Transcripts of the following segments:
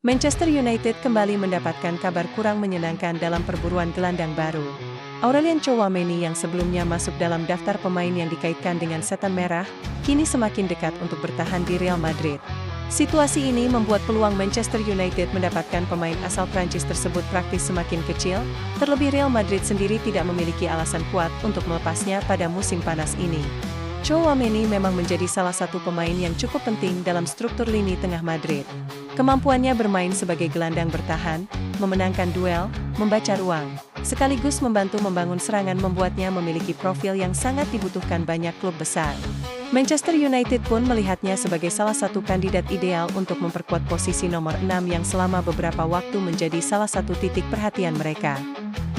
Manchester United kembali mendapatkan kabar kurang menyenangkan dalam perburuan gelandang baru. Aurelien Tchouaméni yang sebelumnya masuk dalam daftar pemain yang dikaitkan dengan setan merah, kini semakin dekat untuk bertahan di Real Madrid. Situasi ini membuat peluang Manchester United mendapatkan pemain asal Prancis tersebut praktis semakin kecil, terlebih Real Madrid sendiri tidak memiliki alasan kuat untuk melepasnya pada musim panas ini. Tchouaméni memang menjadi salah satu pemain yang cukup penting dalam struktur lini tengah Madrid. Kemampuannya bermain sebagai gelandang bertahan, memenangkan duel, membaca ruang, sekaligus membantu membangun serangan membuatnya memiliki profil yang sangat dibutuhkan banyak klub besar. Manchester United pun melihatnya sebagai salah satu kandidat ideal untuk memperkuat posisi nomor 6 yang selama beberapa waktu menjadi salah satu titik perhatian mereka.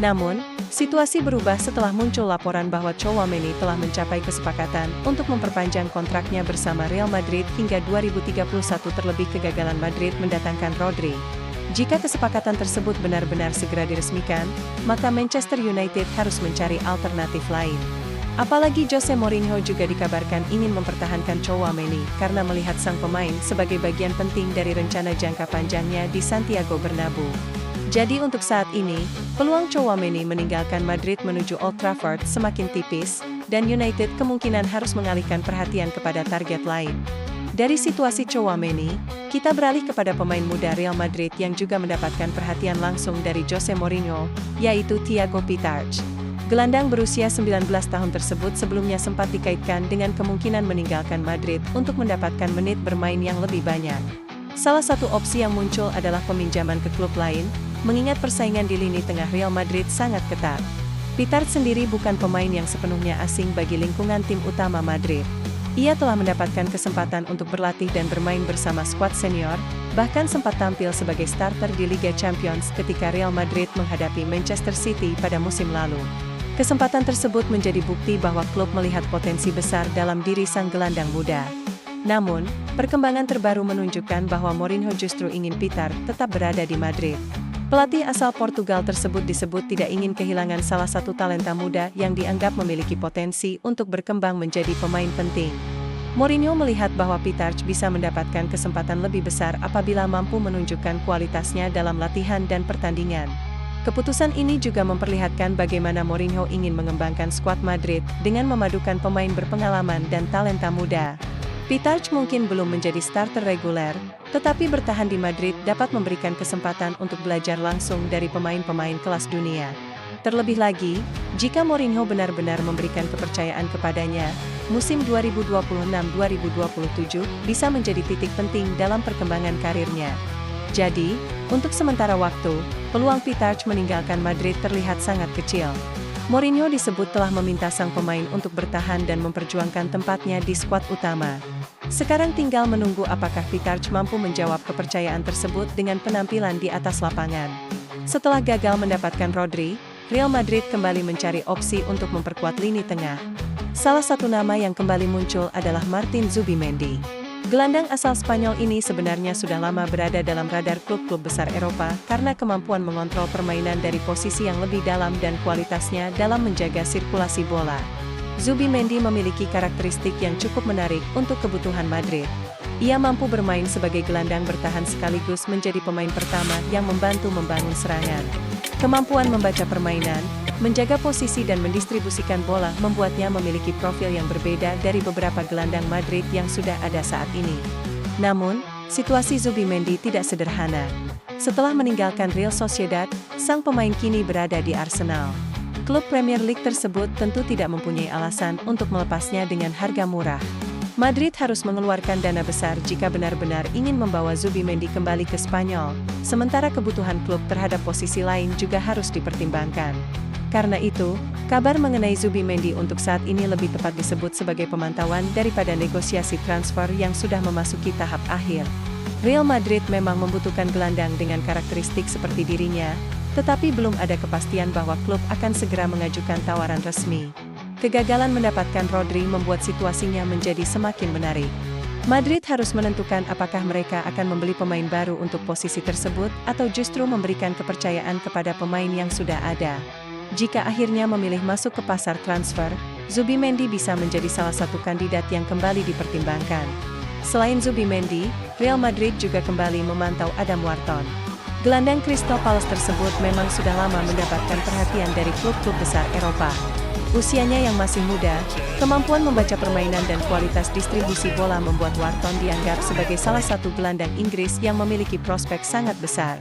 Namun, situasi berubah setelah muncul laporan bahwa Tchouaméni telah mencapai kesepakatan untuk memperpanjang kontraknya bersama Real Madrid hingga 2031 terlebih kegagalan Madrid mendatangkan Rodri. Jika kesepakatan tersebut benar-benar segera diresmikan, maka Manchester United harus mencari alternatif lain. Apalagi Jose Mourinho juga dikabarkan ingin mempertahankan Tchouaméni karena melihat sang pemain sebagai bagian penting dari rencana jangka panjangnya di Santiago Bernabeu. Jadi untuk saat ini, peluang Tchouaméni meninggalkan Madrid menuju Old Trafford semakin tipis, dan United kemungkinan harus mengalihkan perhatian kepada target lain. Dari situasi Tchouaméni, kita beralih kepada pemain muda Real Madrid yang juga mendapatkan perhatian langsung dari Jose Mourinho, yaitu Thiago Pitart. Gelandang berusia 19 tahun tersebut sebelumnya sempat dikaitkan dengan kemungkinan meninggalkan Madrid untuk mendapatkan menit bermain yang lebih banyak. Salah satu opsi yang muncul adalah peminjaman ke klub lain, mengingat persaingan di lini tengah Real Madrid sangat ketat. Pitart sendiri bukan pemain yang sepenuhnya asing bagi lingkungan tim utama Madrid. Ia telah mendapatkan kesempatan untuk berlatih dan bermain bersama skuad senior, bahkan sempat tampil sebagai starter di Liga Champions ketika Real Madrid menghadapi Manchester City pada musim lalu. Kesempatan tersebut menjadi bukti bahwa klub melihat potensi besar dalam diri sang gelandang muda. Namun, perkembangan terbaru menunjukkan bahwa Mourinho justru ingin Pitart tetap berada di Madrid. Pelatih asal Portugal tersebut disebut tidak ingin kehilangan salah satu talenta muda yang dianggap memiliki potensi untuk berkembang menjadi pemain penting. Mourinho melihat bahwa Pitart bisa mendapatkan kesempatan lebih besar apabila mampu menunjukkan kualitasnya dalam latihan dan pertandingan. Keputusan ini juga memperlihatkan bagaimana Mourinho ingin mengembangkan skuad Madrid dengan memadukan pemain berpengalaman dan talenta muda. Pitart mungkin belum menjadi starter reguler, tetapi bertahan di Madrid dapat memberikan kesempatan untuk belajar langsung dari pemain-pemain kelas dunia. Terlebih lagi, jika Mourinho benar-benar memberikan kepercayaan kepadanya, musim 2026-2027 bisa menjadi titik penting dalam perkembangan karirnya. Jadi, untuk sementara waktu, peluang Pitart meninggalkan Madrid terlihat sangat kecil. Mourinho disebut telah meminta sang pemain untuk bertahan dan memperjuangkan tempatnya di skuad utama. Sekarang tinggal menunggu apakah Pitart mampu menjawab kepercayaan tersebut dengan penampilan di atas lapangan. Setelah gagal mendapatkan Rodri, Real Madrid kembali mencari opsi untuk memperkuat lini tengah. Salah satu nama yang kembali muncul adalah Martin Zubimendi. Gelandang asal Spanyol ini sebenarnya sudah lama berada dalam radar klub-klub besar Eropa karena kemampuan mengontrol permainan dari posisi yang lebih dalam dan kualitasnya dalam menjaga sirkulasi bola. Zubimendi memiliki karakteristik yang cukup menarik untuk kebutuhan Madrid. Ia mampu bermain sebagai gelandang bertahan sekaligus menjadi pemain pertama yang membantu membangun serangan. Kemampuan membaca permainan, menjaga posisi dan mendistribusikan bola membuatnya memiliki profil yang berbeda dari beberapa gelandang Madrid yang sudah ada saat ini. Namun, situasi Zubimendi tidak sederhana. Setelah meninggalkan Real Sociedad, sang pemain kini berada di Arsenal. Klub Premier League tersebut tentu tidak mempunyai alasan untuk melepasnya dengan harga murah. Madrid harus mengeluarkan dana besar jika benar-benar ingin membawa Zubimendi kembali ke Spanyol, sementara kebutuhan klub terhadap posisi lain juga harus dipertimbangkan. Karena itu, kabar mengenai Zubimendi untuk saat ini lebih tepat disebut sebagai pemantauan daripada negosiasi transfer yang sudah memasuki tahap akhir. Real Madrid memang membutuhkan gelandang dengan karakteristik seperti dirinya, tetapi belum ada kepastian bahwa klub akan segera mengajukan tawaran resmi. Kegagalan mendapatkan Rodri membuat situasinya menjadi semakin menarik. Madrid harus menentukan apakah mereka akan membeli pemain baru untuk posisi tersebut atau justru memberikan kepercayaan kepada pemain yang sudah ada. Jika akhirnya memilih masuk ke pasar transfer, Zubimendi bisa menjadi salah satu kandidat yang kembali dipertimbangkan. Selain Zubimendi, Real Madrid juga kembali memantau Adam Wharton. Gelandang Crystal Palace tersebut memang sudah lama mendapatkan perhatian dari klub-klub besar Eropa. Usianya yang masih muda, kemampuan membaca permainan dan kualitas distribusi bola membuat Wharton dianggap sebagai salah satu gelandang Inggris yang memiliki prospek sangat besar.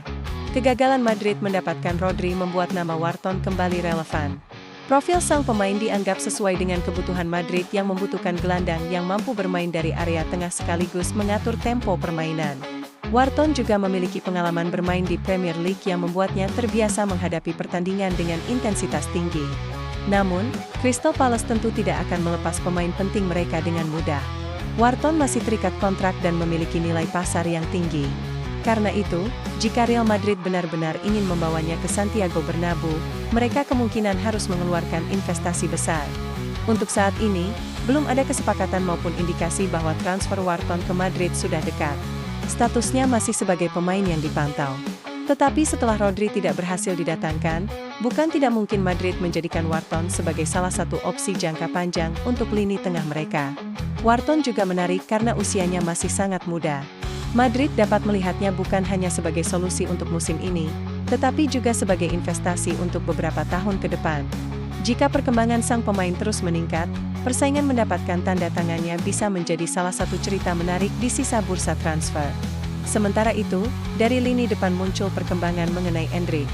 Kegagalan Madrid mendapatkan Rodri membuat nama Wharton kembali relevan. Profil sang pemain dianggap sesuai dengan kebutuhan Madrid yang membutuhkan gelandang yang mampu bermain dari area tengah sekaligus mengatur tempo permainan. Wharton juga memiliki pengalaman bermain di Premier League yang membuatnya terbiasa menghadapi pertandingan dengan intensitas tinggi. Namun, Crystal Palace tentu tidak akan melepas pemain penting mereka dengan mudah. Wharton masih terikat kontrak dan memiliki nilai pasar yang tinggi. Karena itu, jika Real Madrid benar-benar ingin membawanya ke Santiago Bernabeu, mereka kemungkinan harus mengeluarkan investasi besar. Untuk saat ini, belum ada kesepakatan maupun indikasi bahwa transfer Wharton ke Madrid sudah dekat. Statusnya masih sebagai pemain yang dipantau. Tetapi setelah Rodri tidak berhasil didatangkan, bukan tidak mungkin Madrid menjadikan Wharton sebagai salah satu opsi jangka panjang untuk lini tengah mereka. Wharton juga menarik karena usianya masih sangat muda. Madrid dapat melihatnya bukan hanya sebagai solusi untuk musim ini, tetapi juga sebagai investasi untuk beberapa tahun ke depan. Jika perkembangan sang pemain terus meningkat, persaingan mendapatkan tanda tangannya bisa menjadi salah satu cerita menarik di sisa bursa transfer. Sementara itu, dari lini depan muncul perkembangan mengenai Endrick.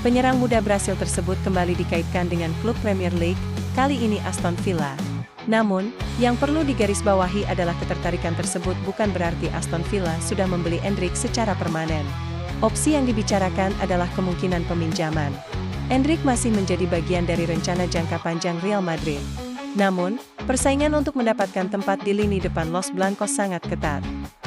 Penyerang muda Brasil tersebut kembali dikaitkan dengan klub Premier League, kali ini Aston Villa. Namun, yang perlu digarisbawahi adalah ketertarikan tersebut bukan berarti Aston Villa sudah membeli Endrick secara permanen. Opsi yang dibicarakan adalah kemungkinan peminjaman. Endrick masih menjadi bagian dari rencana jangka panjang Real Madrid. Namun, persaingan untuk mendapatkan tempat di lini depan Los Blancos sangat ketat.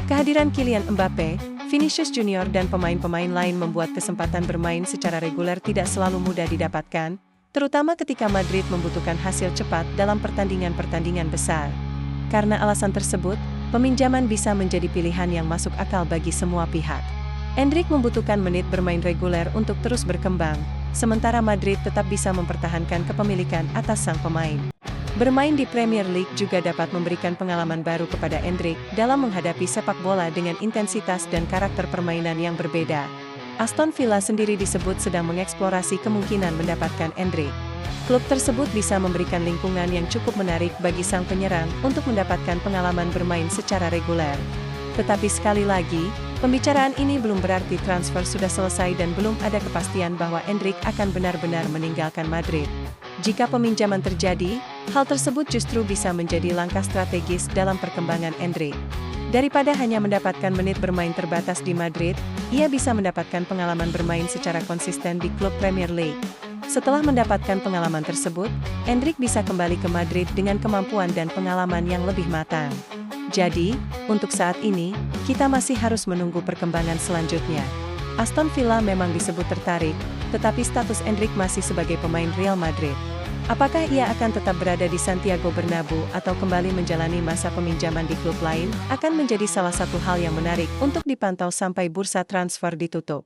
Kehadiran Kylian Mbappe, Vinicius Junior dan pemain-pemain lain membuat kesempatan bermain secara reguler tidak selalu mudah didapatkan, terutama ketika Madrid membutuhkan hasil cepat dalam pertandingan-pertandingan besar. Karena alasan tersebut, peminjaman bisa menjadi pilihan yang masuk akal bagi semua pihak. Endrick membutuhkan menit bermain reguler untuk terus berkembang, sementara Madrid tetap bisa mempertahankan kepemilikan atas sang pemain. Bermain di Premier League juga dapat memberikan pengalaman baru kepada Endrick dalam menghadapi sepak bola dengan intensitas dan karakter permainan yang berbeda. Aston Villa sendiri disebut sedang mengeksplorasi kemungkinan mendapatkan Endrick. Klub tersebut bisa memberikan lingkungan yang cukup menarik bagi sang penyerang untuk mendapatkan pengalaman bermain secara reguler. Tetapi sekali lagi, pembicaraan ini belum berarti transfer sudah selesai dan belum ada kepastian bahwa Endrick akan benar-benar meninggalkan Madrid. Jika peminjaman terjadi, hal tersebut justru bisa menjadi langkah strategis dalam perkembangan Endrick. Daripada hanya mendapatkan menit bermain terbatas di Madrid, ia bisa mendapatkan pengalaman bermain secara konsisten di klub Premier League. Setelah mendapatkan pengalaman tersebut, Endrick bisa kembali ke Madrid dengan kemampuan dan pengalaman yang lebih matang. Jadi, untuk saat ini, kita masih harus menunggu perkembangan selanjutnya. Aston Villa memang disebut tertarik, tetapi status Endrick masih sebagai pemain Real Madrid. Apakah ia akan tetap berada di Santiago Bernabeu atau kembali menjalani masa peminjaman di klub lain, akan menjadi salah satu hal yang menarik untuk dipantau sampai bursa transfer ditutup.